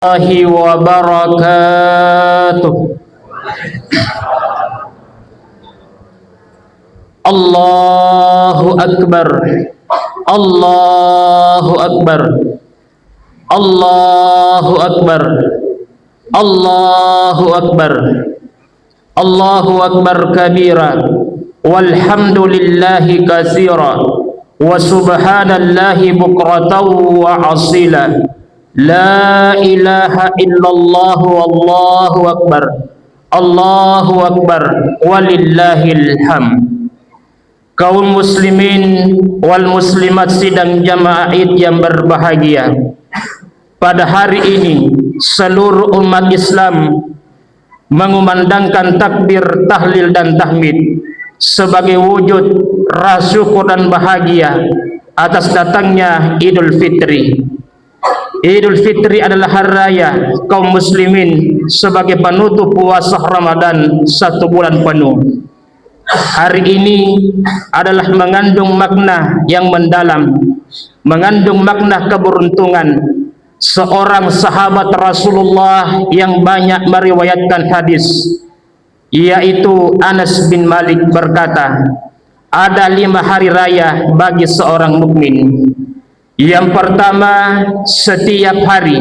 wabarakatuh. Allahu Akbar, Allahu Akbar, Allahu Akbar, Allahu Akbar, Allahu Akbar kabira, walhamdulillahi katsira, wa subhanallahi bukratan wa asila. La ilaha illallah wallahu akbar, Allahu akbar, walillahil hamd. Kaum muslimin wal muslimat sidang jamaah Id yang berbahagia, pada hari ini seluruh umat Islam mengumandangkan takbir, tahlil dan tahmid sebagai wujud rasa syukur dan bahagia atas datangnya Idul Fitri. Idul Fitri adalah hari raya kaum muslimin sebagai penutup puasa Ramadan 1 bulan penuh. Hari ini adalah mengandung makna yang mendalam, mengandung makna keberuntungan. Seorang sahabat Rasulullah yang banyak meriwayatkan hadis, yaitu Anas bin Malik berkata, ada 5 hari raya bagi seorang mukmin. Yang pertama, setiap hari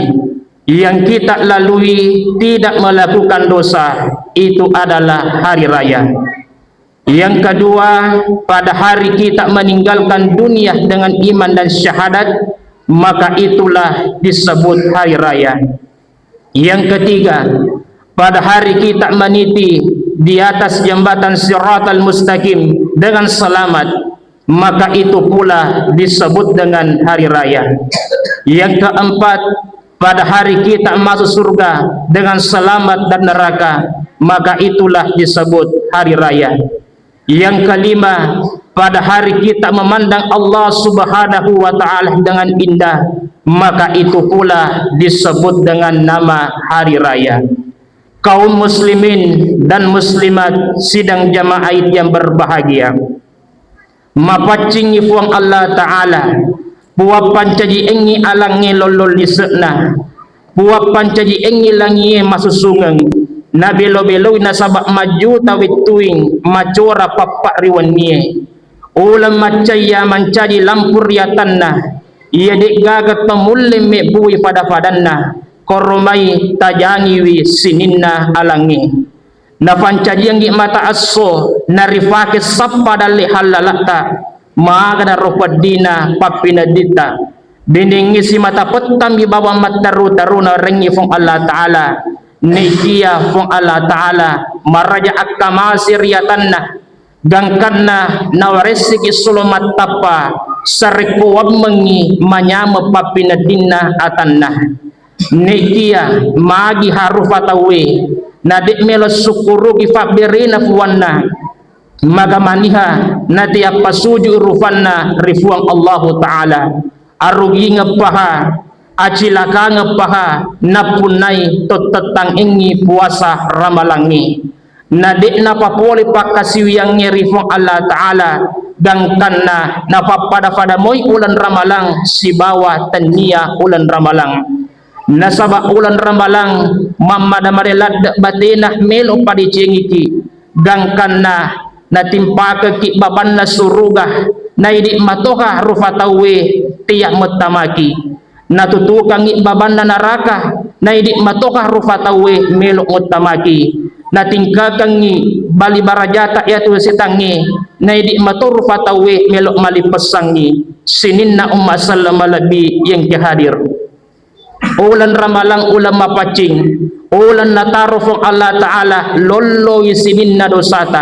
yang kita lalui tidak melakukan dosa, itu adalah hari raya. Yang kedua, pada hari kita meninggalkan dunia dengan iman dan syahadat, maka itulah disebut hari raya. Yang ketiga, pada hari kita meniti di atas jembatan Siratal Mustaqim dengan selamat, maka itu pula disebut dengan hari raya. Yang keempat, pada hari kita masuk surga dengan selamat dan neraka, maka itulah disebut hari raya. Yang kelima, pada hari kita memandang Allah Subhanahu wa ta'ala dengan indah, maka itu pula disebut dengan nama hari raya. Kaum muslimin dan muslimat sidang jamaah Id yang berbahagia, mapacing ifuang Allah Ta'ala, puap pancaji engi alangi lolol lisekna, puap pancaji engi langi masusungeng, na belo-belo na sabak maju tawit tuing, macora papak riwan niye, ulam macaya mancadi lampur yatanna, iya dek gagat pemulim me bui pada padanna, koromai tajangiwi sininna alangi. Na pancadi yang di mata aso narifake sappa dalli halalata magana ropadina papina dita bindingi si mata petam di bawah mataru taruna rengi fong Allah Ta'ala nikia fong Allah Ta'ala maraja akkamasi riyatanna gangkanna nawaresi kisulomat tapa sariku wamengi manyama papina dina atanna nikia magi harufatawe nadik melo sukuru kifabirina fuwanna magamaniha nati apa suju rufanna rifuang Allah Ta'ala arugi ngepaha acilaka ngepaha napunai totetang ingi puasa ramalangi nadik napapoli pakasiwiangi rifuang Allah Ta'ala gangkanna napapada moi ulan ramalang si bawa tania ulan ramalang nasaba ulan ramalang mamada marelat batinah melo padi cengiki gangkanna natimpake ki babanna surugah naidi matoka rufatawe tiyak metamaki natutukangi babanna naraka naidi matoka rufatawe melo metamaki natingkakangi bali barajata yatu sitangi naidi mator rufatawe melo malipesangi sininna umma sallama labi yang kehadir. Ulan ramalang ulan mapacing, ulan natarufong Allah Ta'ala lolo yisinin na dosata,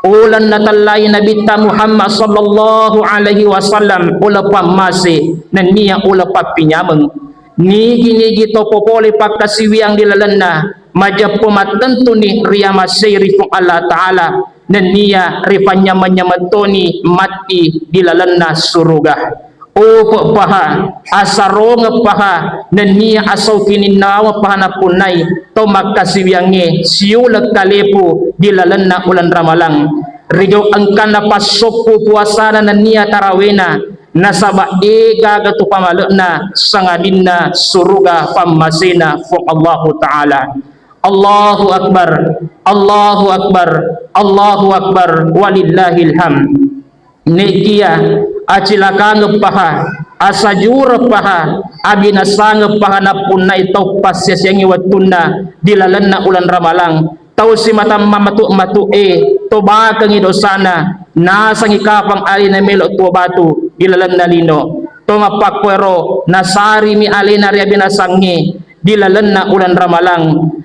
ulan natalay nabita Muhammad sallallahu alaihi wasallam ula pamasi na niya ula papinyamang nigi topopoli pagkasiwiang dilalan na majap pumatanto ni riyama sayrifong Allah Ta'ala na niya rifanya-manyamatoni mati dilalan na surugah. O paha asarong paha nania asaw kininawa paha na punay to magkasiwiange siyulag kalepo dilalan na ulan ramalang rigaw ang kanapasok po puasana na niya tarawena nasaba ega gatu pamalekna sangadinna suruga pamasina fu Allahu taala. Allahu akbar, Allahu akbar, Allahu akbar, walillahil hamd. Nekia acilakang paha asajur paha abinasang paha na punay tau pasya yang iwatuna dilalan na ulan ramalang tau si matam matu toba kang idosana nasang ikapang ali na melo tuwa batu dilalan na lino to mapakwero nasari mi ali na ria binasangi dilalan na ulan ramalang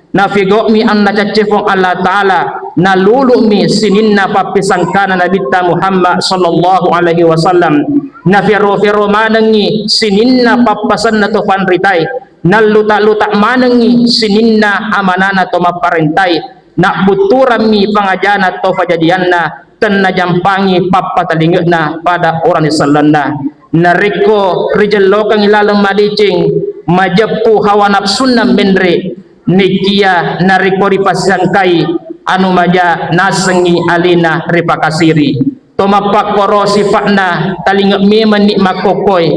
na figo mi an nachachefong Allah Ta'ala na lulu mi sininna papisangkana Nabi Muhammad sallallahu alaihi wasallam na firo manangi sininna papasan na to panritay na luta manangi sininna amanana to maparentay na buturan mi pangajana to pajadian na tan na jampangi papatalingit na pada orang isalan na riko rijalo kang ilalang malicing majapu hawa nafsun na menre nikia na riko ripasangkay anu maja nasengi alina ripakasiri tomapakoro sifatna talingak meman ni makokoy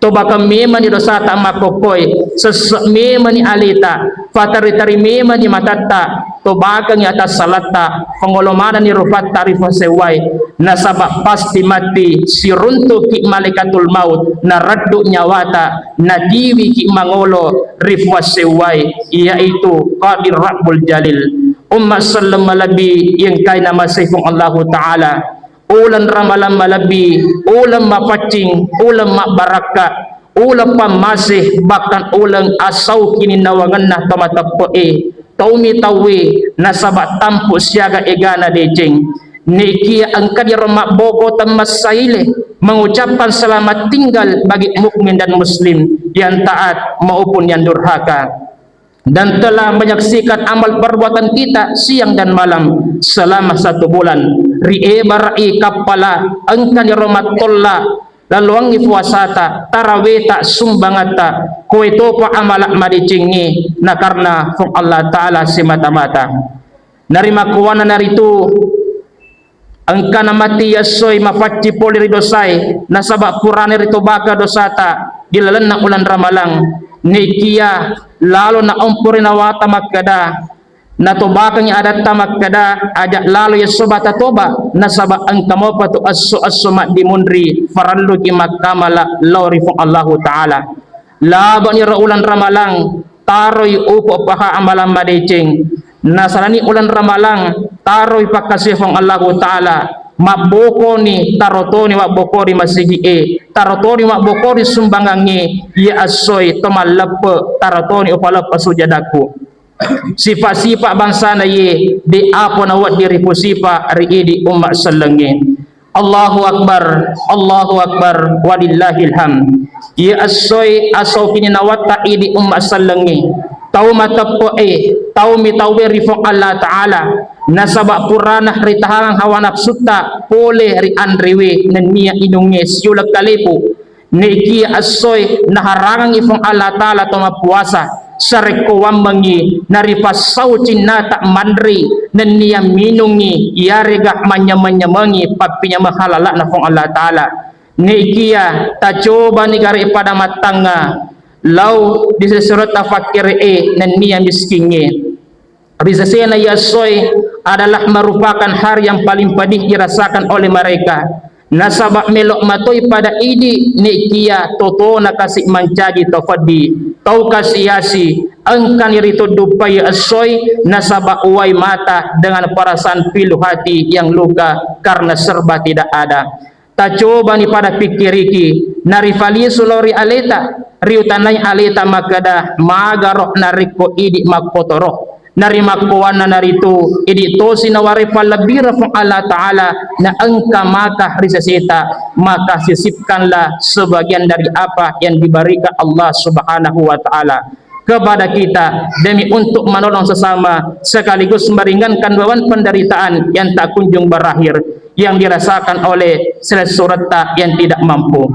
to baka meman ni dosata makokoy sesek meman ni alita fatari meman ni matata to baka ni atas salata pengolomana ni rufat tarifah sewai nasabak pasti mati si runtuh ki malaikatul maut na raddu nyawata na diwi ki mangolo rifwa sewai yaitu qadir rabbul jalil umma sallam malabi yang kay na masifong Allahu Ta'ala ulan ramalan malabi ulan mapacing ulan mabaraka ulan pamasih bahkan ulan asau kini nawangan na tamatapoe taumi tawi nasabat tampu siaga egana deceng nikia angka di rumah bogo tamasaile mengucapkan selamat tinggal bagi mukmin dan muslim yang taat maupun yang durhaka dan telah menyaksikan amal perbuatan kita siang dan malam selama 1 bulan rie barai kapala angkan romat tolla laluangi puasata taraweta sumbangata kuito pa amalak madicingi na karena fung Allah Ta'ala semata-mata narima kuwana naritu angkana mati yasoy mafaci poli ridosay nasabak kurane rito baka dosata dilalan na ulan ramalang nikia lalu na umpuri na wata magkada na tobakang adat magkada ajak lalu ya sobata toba nasaba ang kamo patu asu mak dimundri farallu ki makamala lawri fung Allahu Ta'ala laba ni ulan ramalang taroy upo paha amalan madeceng nasarani ulan ramalang taroy pakasih fung Allahu Ta'ala maboko ni tarotoni maboko di masigi tarotoni maboko di sumbangangi ya asoy tomalape tarotoni upala pasujadaku sifat-sifat bangsa na ye di apa na wat diri pusipa ri di umat selengi Allahu akbar walillahil hamd ya asoy asau kini nawat ta di umat selengi tau matapo tau mitawe rifong Allah Ta'ala nasabak puranah ritahalang hawa nafsuta boleh ri andriwe nenia inunge siulak kalepu neki asoy naharangang ifong Allah Ta'ala toma puasa sareko wambangi naripas saucin nata mandri nenia minungi yarega manyamanyamangi papinya mahalala na fong Allah Ta'ala nekia ta coba ni gari pada matanga lau di surat tafakir nenia miskinge bisa sena yasoy adalah merupakan hari yang paling pedih dirasakan oleh mereka nasabak melok matoi pada idi nekia toto na kasih mancaji tofadi tau kasihasi engkan irito dupai asoy nasabak uai mata dengan perasaan pilu hati yang luka karena serba tidak ada tak coba ni pada pikiriki narifali sulori aleta riutanai aleta makada magarok nariko idi makotoroh narima kuwana naritu idi tosi nawari palabira fung Allah Ta'ala na engka maka risasita maka sisipkanlah sebagian dari apa yang diberikan Allah Subhanahu wa Ta'ala kepada kita demi untuk menolong sesama sekaligus meringankan beban penderitaan yang tak kunjung berakhir yang dirasakan oleh seseorang yang tidak mampu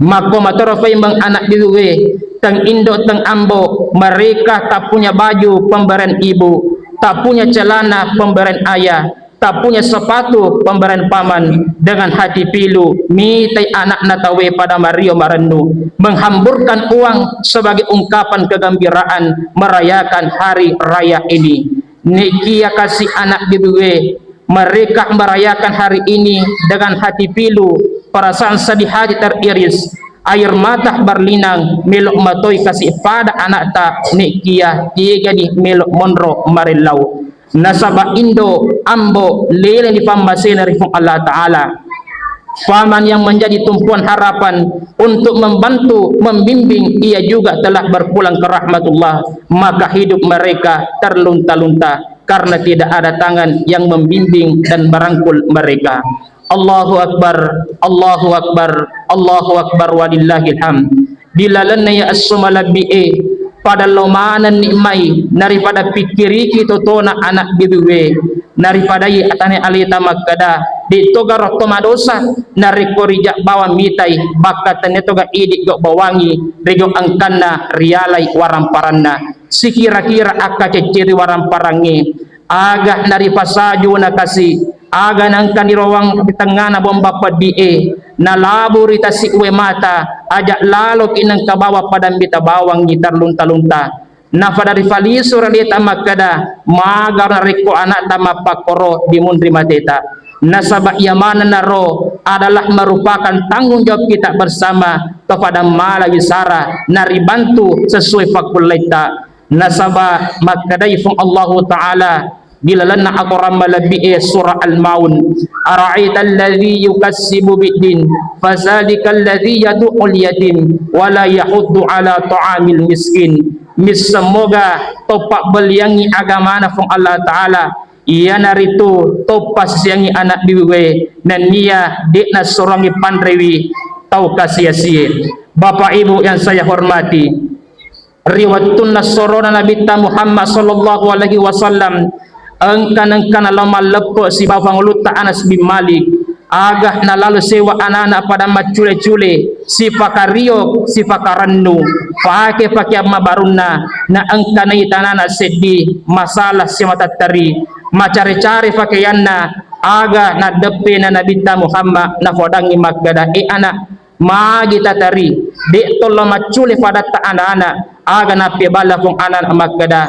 maka matorofay bang anak diluwe tang indo tang ambo mereka tak punya baju pemberian ibu tak punya celana pemberian ayah tak punya sepatu pemberian paman, dengan hati pilu mitai anak natawe pada Mario Marendu, menghamburkan uang sebagai ungkapan kegembiraan merayakan hari raya ini. Nikia kasih anak dibuwe, mereka merayakan hari ini dengan hati pilu, perasaan sedih hati teriris, air mata berlinang, melok matoi kasih pada anak tak nikia tiga di melok monro marilau. Nasaba Indo Ambo lele di pambasih dari Allah Ta'ala, paman yang menjadi tumpuan harapan untuk membantu membimbing, ia juga telah berpulang ke rahmatullah, maka hidup mereka terlunta-lunta karena tidak ada tangan yang membimbing dan merangkul mereka. Allahu Akbar, Allahu Akbar, Allahu Akbar walillahil hamd. Dilalana ya as-sumalabi'e pada lomanan nikmai daripada pikiri kita tona anak biduwe daripada i atane alita makada di toga rotoma dosa nari korija bawa mitai bakatan toga idik go bawangi rego angkana rialai waramparana sikira-kira akka ceciri waramparangi agak dari pasaju na kasi aga nangkan dirawang tengana bomba padie na laburi tasikwe mata ajak lalok inang kabawa padang bita bawang gitar lunta-lunta na padari falisu radita makada magar riko anak tama pakoro di mundri mateta nasabak yamana naro adalah merupakan tanggung jawab kita bersama kepada malawisara naribantu sesuai fakulita nasabak makadai fung Allah Ta'ala dilalana aku rammalabi surah Al-Maun ara'aita alladhi yukassibu biddin fazalika alladhi yadu'ul yatim wala yahuddu ala ta'amil miskin. Semoga topak beliangi agamana fung Allah Ta'ala ia naritu topas siangi anak diwe dan nia dekna sorangi pandrewi tau kasia-sia. Bapak Ibu yang saya hormati, riwayatun nasorona Nabi Muhammad sallallahu alaihi wasallam engkan lama lepo si bawang luta Anas bin Malik agah na lalu sewa anak-anak pada macule-cule si pakario si pakarannu pakai mabaruna na engkan itanana sedih masalah si matatari macari-cari pakaianna agah na depe na Nabi Muhammad na fodangi magada anak magi tatari de tollo macule pada ta anak-anak aga na pebala kung anak magada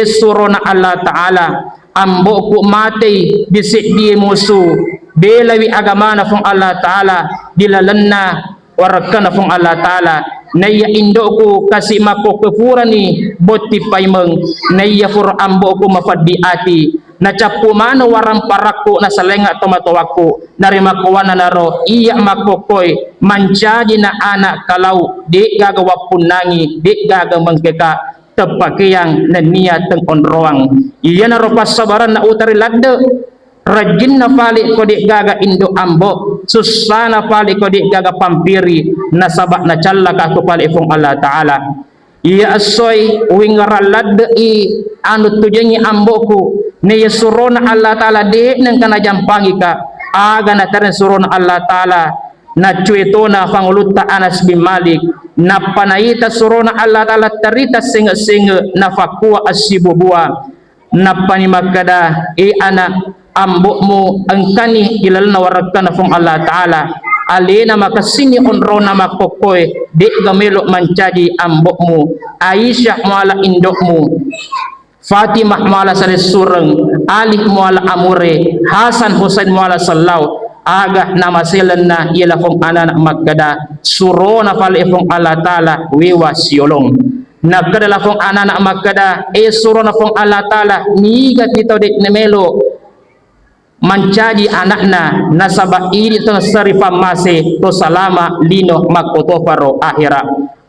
surona Allah Ta'ala ambo ku mati bisik di musuh belawi agamana fung Allah Ta'ala dilalanna warakana fung Allah Ta'ala naya indoku kasih mako kefurani boti paimeng naya fur ambo ku mafaddi ati na capu mana waram paraku na salenga tomatowaku narima kawana naro iya makokoy mancaji na anak kalau di gagawa punangi di gaga mengkeka tepakiyang na niya teng onroang iya na ropas sabaran na utari ladde rajin na pali ko di gaga indo ambo susah na pali ko di gaga pampiri na sabak na callaka ko pali fung Allah Ta'ala iya asoy wingaralad i anu tujengi amboku ne surona Allah Ta'ala de nang kana jampangi ka aga na taren surona Allah Ta'ala na cuetona fanguluta Anas bin Malik na panaita surona Allah Ta'ala tarita singa-singa na fakua asibubua na panimakada anak ambokmu angkani ilalna warakana fung Allah Ta'ala alena makasini onrona makokoy de gamelo mancaji ambokmu Aisyah muala indokmu Fatimah muala salis sureng Ali muala amure Hasan Husain muala sallau agah nama selena ialah fung anak magada surona pali fung Allah Ta'ala wewa siolong nakada la fung anak magada surona fung Allah Ta'ala niga kita de nemelo mancaji anakna nasabah ini to sarifa mase to salama lino makoto faro akhirat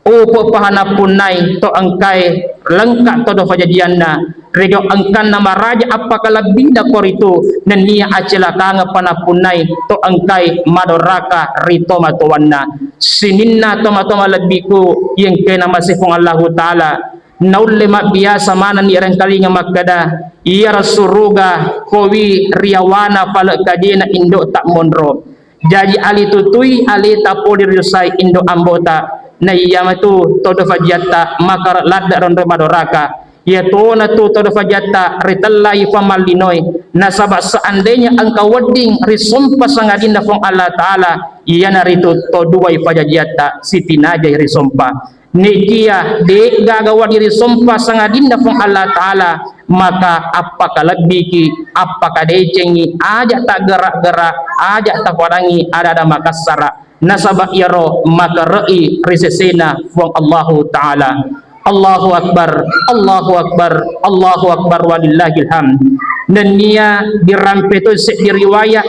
upo pahana punai to angkai lengkap to do fajadianna rego angkan nama raja apakala bida korito dan nia acela kanga panapunai to angkai madoraka rito matowanna sininna to matoma lebiku yang kena masih fung Allah Ta'ala naulema biasa mana ni orang kalinga magada iya rasuruga kowi riawana pala kadina indo tak mondro jadi ali tutui ali tapoli rusai indo ambota na iya matu todo fajiata makar ladda rondo madoraka iaitu na tu to fajata ritallai famallinoi nasabak seandainya engkau wedding risumpa sangadinda fong Allah taala ia naritu to duai fajajata sitinajai risumpa nikia de gagawa diri sumpa sangadinda fong Allah taala maka apakah lebih ki apakah decengi ajak tak gerak-gerak ajak tak warangi ada makassara nasabak yaro maka rei risesena fong Allah taala. Allahu Akbar, Allahu Akbar, Allahu Akbar walillahil hamd. Nenia dirampeto sek diriwayat,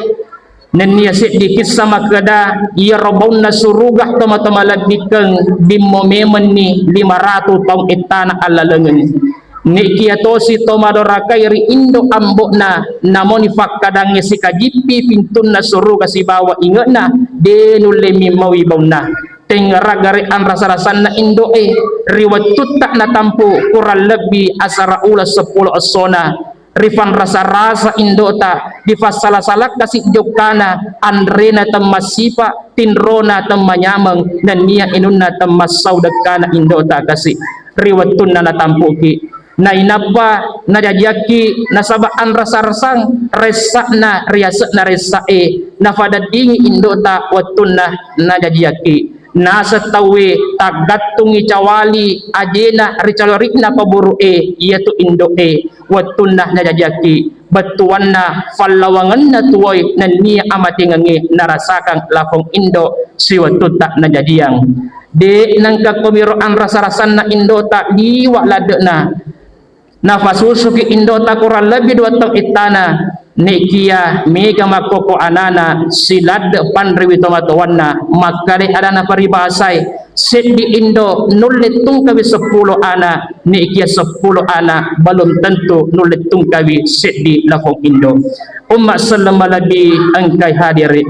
nenia sek dikisah makada ia robauna surugah tama-tama labikeng di momen ni 500 tahun etana ala lengen. Nikia tosi tomadoraka iri indo ambokna namoni fakadang si kajipi pintun na surugah si bawa ingatna denulemi mawi bauna. Tengara gari an rasa-rasan na indo riwat tutak na tampu kurang lebih asara ula 10 asona rifan rasa-rasa indo ta di fasalah-salah kasih jokana andrena temasipa tinrona temanyameng dan niya inunna temasau dekana indo ta kasih riwat tunna na tampu ki na inapa na jajaki na sabaan rasa-rasang resakna riasakna resae na fadadingi indo ta watunna na jajaki nasa tawe tagatungi cawali ajena ricalorikna paburu yaitu indo watunna najajaki batuanna fallawanganna tuoi nania amati ngangi narasakan lafong indo siwatu tak najadiang de nangka komiroan rasa-rasan na indo tak liwak ladekna nafasusuki indo tak kurang lebih 2 tahun itana nekia mega makoko anana silad panriwi tomatowanna makare adana paribasai sedi indo nulitung kawi 10 ana nekia 10 ana belum tentu nulitung kawi sedi lafong indo umma sallamalabi angkai hadiri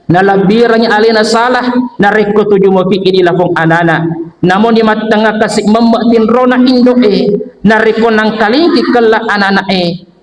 nalabiranya alina salah nareko tuju moki ini lafong anana namun di matengah kasih membatin rona indo nareko nang kalingki kala anana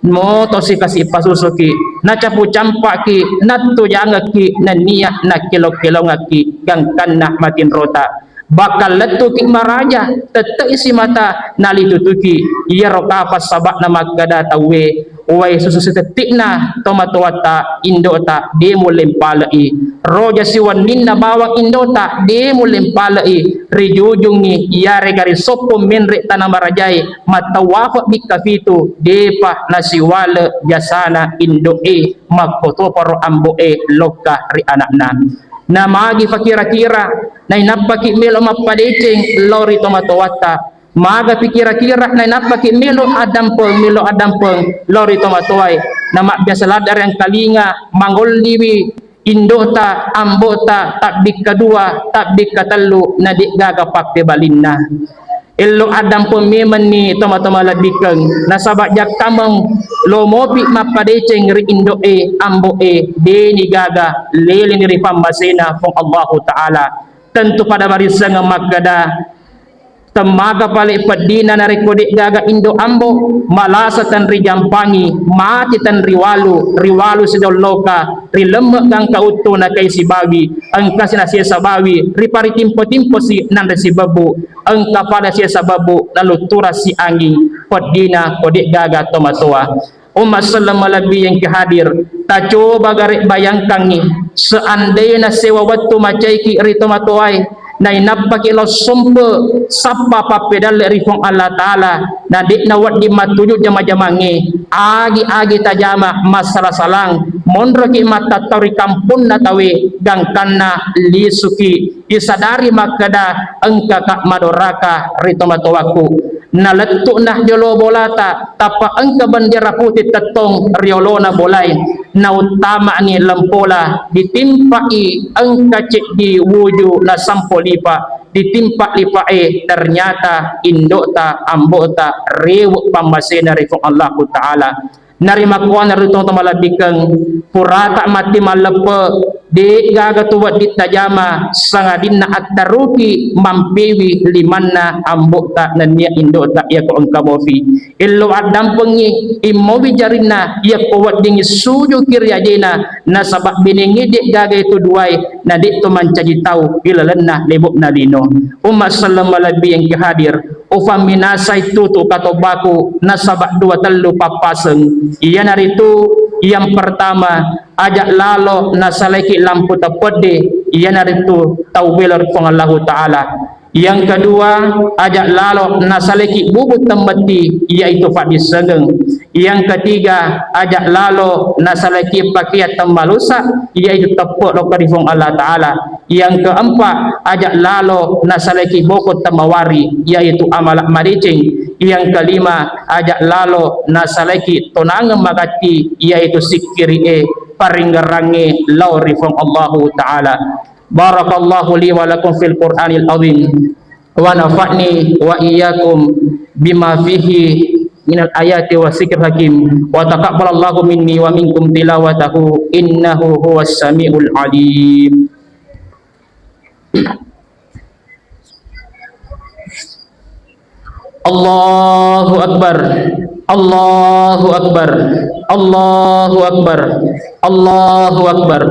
moto si kasih pasusuki na capu campaki na tujangaki na niya na kilo-kilo ngaki gangkan na matin rota bakal letuki maraja tetek isi mata nalitutuki iya rokapas sabak na magada tawe uway sususi tetik na tomatowata indota demo lempalai roja siwan ninna bawang indota demo lempalai rijujungi yare gari sopo menre tanah marajai matawafa bikafitu depa nasiwale jasana indo makoto paro ambo loka ri anakna na magi fakira-kira na inapaki melo mapadeceng lori tomatowata maga pikira-kira na inapaki melo adampeng lori tomatowai nama biasa ladar yang kalinga mangolliwi indota ambota takdik kedua takdik katalu nadik gaga pakte balinna elo adam pememen ni toma-toma labikeng nasabak jak tameng lo mopi mapadeceng ri indo ambo deni gaga lele ni ripambasena fong Allah taala tentu pada barisan magada temaga palik pedina nari kodik gaga indo ambo malasa tan ri jampangi mati tan riwalu sidoloka ri lemek gang kautu na kay si bawi angka sinasya sa bawi ri pari timpo si nanda si babu angka pada siya sa babu lalu turas si angin pedina kodik gaga tomatoa umat sallamalabi yang kehadir tak coba garik bayangkan ni seandainya sewa waktu macaiki ri tomatoai na inapaki lo sumpe sapa papedal dari fong Allah taala na dik na wat di matuju jama-jamange agi tajama masalah salang mondro ki mata tori kampun na tawe gangkanna lisuki isadari makada engka kak madoraka ritomatowaku na letuk nah jolo bolata tapa engka bendera putih tetong riolona bolai na utama ni lempola ditimpai engka cek di wuju na sampo lipa ditimpa lipa ternyata indota ambota rewu pambasena rifong Allah taala narima kuan narito tamalabikeng purata mati malepe de gaga tu wat ditajama sangadinna at-taruki mampewi limanna ambok tak nania indo tak ya ko engkamofi illo adam pengi imowi jarina ya ko wat dingi suju kiryajena na sabab biningi de gaga itu duai na de to mancaji tau ila lenna lebok na lino umma sallallahu alaihi yang hadir ufamina saitu tu katobaku na sabab dua telu papaseng iya naritu yang pertama ajak lalo nasaleki lampu tapode iya naritu tauwilar pang Allah Ta'ala. Yang kedua ajak lalo nasaleki bubut tembeti yaitu fadis segeng. Yang ketiga ajak lalo nasaleki pakiat tembalusa yaitu tepuk lokarifong Allah Ta'ala. Yang keempat ajak lalo nasaleki bokot temawari yaitu amalak maricing. Yang kelima ajak lalo nasaleki tonang magati yaitu sikiri paringgerangi laurifong Allah Ta'ala. Barakallahu li wa lakum fil Qur'anil azim wa nafa'ni wa iyyakum bima fihi minal ayati wa sikril hakim wa taqabbalallahu minni wa minkum tilawatahu innahu huwas samiul alim. Allahu akbar, Allahu akbar, Allahu akbar, Allahu akbar,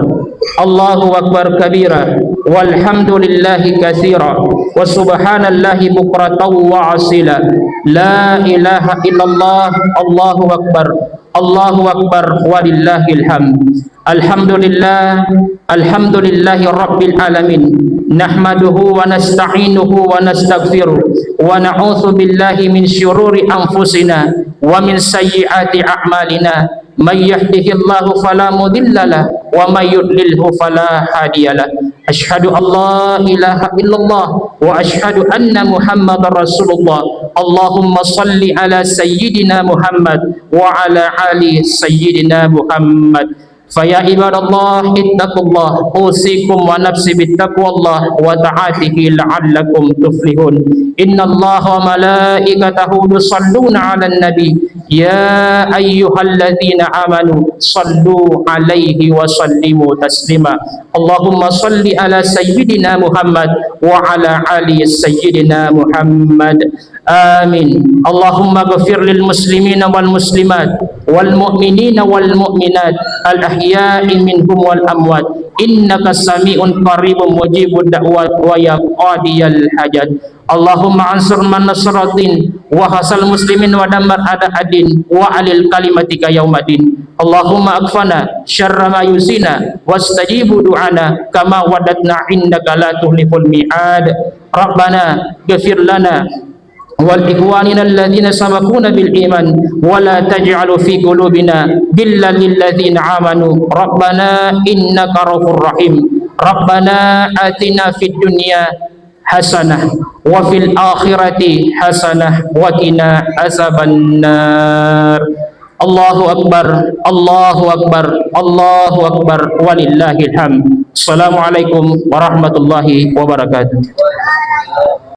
Allahu akbar kabira, walhamdulillahi katsira, wa subhanallahi bukratan wa asila, la ilaha illallah, Allahu akbar, Allahu akbar, walillahil hamd. Alhamdulillah, alhamdulillahi rabbil alamin. Nahmaduhu wa nasta'inuhu wa nastaghfiruh wa na'udzu billahi min syururi anfusina wa min sayyiati a'malina. May yahdihillahu fala mudilla lahu wa may yudlilhu fala hadiya lahu. Asyhadu an la ilaha illallah wa asyhadu anna Muhammadar Rasulullah. Allahumma salli ala sayyidina Muhammad wa ala ali sayyidina Muhammad. Faya ibadallah ittaqullah usikum wa nafsi bittaqwallah wa ta'atihi la'allakum tuflihun. Innallaha wa malaikatahu yusalluna 'alan nabi ya ayyuhalladzina amanu sallu 'alaihi wa sallimu taslima. Allahumma salli ala sayyidina Muhammad wa ala ali sayyidina Muhammad. Amin. Allahumma ghafir lil muslimina wal muslimat wal mu'minina wal mu'minat al ahya'i minhum wal amwat innaka sami'un qaribun mujibud da'wat wa ya qadiyal hajat. Allahumma ansur man nasratin wa hasal muslimin wa dammar a'da'adin wa alil kalimatika yaumadin. Allahumma akfana syarra ma yusina wastajibu du'ana kama wadatna indaka la tuhliful mi'ad. Rabbana ghafir lana wal ikhwanina alladhina sabaquna bil iman wa la taj'al fi qulubina ghillan lil ladzina amanu rabbana innaka ghafurur rahim. Rabbana atina fid dunya hasanah wa fil akhirati hasanah wa qina azabannar. Allahu akbar, Allahu akbar, Allahu akbar, walillahil hamd. Assalamualaikum warahmatullahi wabarakatuh.